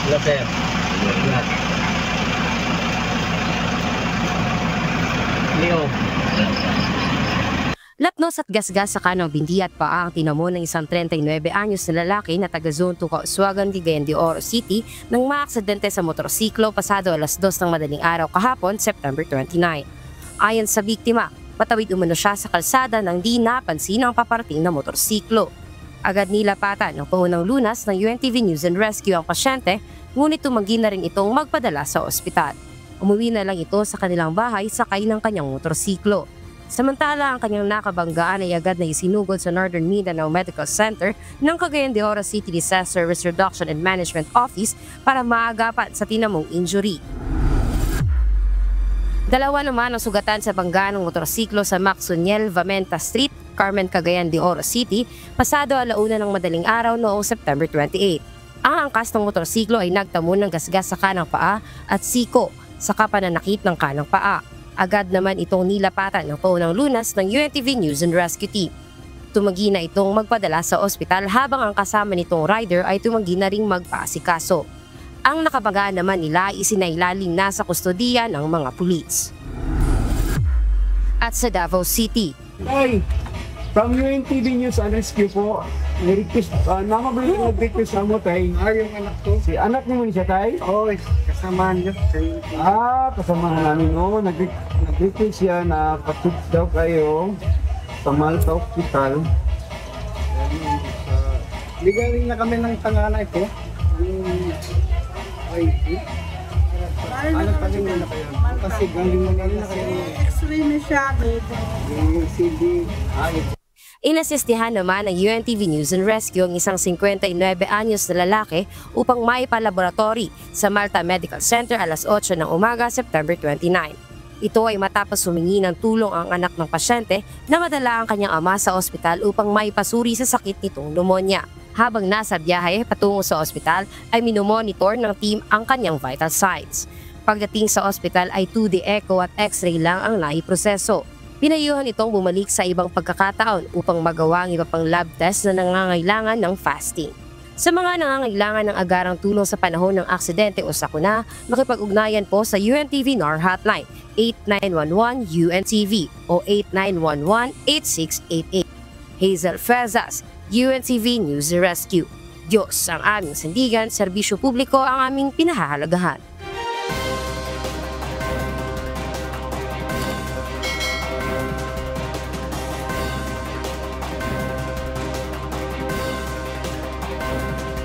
Hello, sir. Lahat. Leo. Lapnos at gasgas sa kanang binti at paa ang tinamo ng isang 39 anyos na lalaki na taga Zone 2 Kauswagan, Cagayan de Oro City nang maaksidente sa motorsiklo pasado alas 2 ng madaling araw kahapon, September 29. Ayon sa biktima, patawid umano siya sa kalsada nang di napansin ang paparating na motorsiklo. Agad nilapatan ng paunang lunas ng UNTV News and Rescue ang pasyente, ngunit tumanggi na rin itong magpadala sa ospital. Umuwi na lang ito sa kanilang bahay sakay ng kanyang motorsiklo. Samantala, ang kanyang nakabanggaan ay agad na isinugod sa Northern Mindanao Medical Center ng Cagayan de Oro City Disaster Risk Reduction and Management Office para maagapan sa tinamong injury. Dalawa naman ang sugatan sa banggaan ng motorsiklo sa Maxoniel Vamenta Street, Carmen, Cagayan de Oro City, pasado alauna ng madaling araw noong September 28. Ang angkas ng motorsiklo ay nagtamo ng gasgas sa kanang paa at siko sa kapananakit ng kanang paa. Agad naman itong nilapatan ng paunang lunas ng UNTV News and Rescue Team. Tumanggi na itong magpadala sa ospital habang ang kasama nitong rider ay tumanggi na ring magpaasikaso. Ang nakabagaan naman nila ay isinailalim na sa kustodiya ng mga pulis. At sa Davao City, Hey, from UNTV News and Rescue po, nag-request, namabalik nag-request na mo tayo. Yung anak ko. Si anak niyo siya tayo? Oo, kasamahan niyo. Kasamahan namin no. Nag-request siya na patid daw kayo sa Malta Hospital. Ligaling na kami ng tanganay ko. Ano pa rin na kayo? Kasi galing na X-ray na siya, baby. yung CD. inasistihan naman ng UNTV News and Rescue ang isang 59 anyos na lalaki upang maipalaboratory sa Malta Medical Center alas 8 ng umaga, September 29. Ito ay matapos humingi ng tulong ang anak ng pasyente na madala ang kanyang ama sa ospital upang maipasuri sa sakit nitong pneumonia. Habang nasa biyahe patungo sa ospital ay minomonitor ng team ang kanyang vital signs. Pagdating sa ospital ay 2D echo at x-ray lang ang naiproseso. Pinayuhan itong bumalik sa ibang pagkakataon upang magawa ang iba pang lab test na nangangailangan ng fasting. Sa mga nangangailangan ng agarang tulong sa panahon ng aksidente o sakuna, makipag-ugnayan po sa UNTV NAR hotline 8911-UNTV o 8911-8688. Hazel Fezas, UNTV News and Rescue. Diyos ang aming sandigan, serbisyo publiko ang aming pinahahalagahan.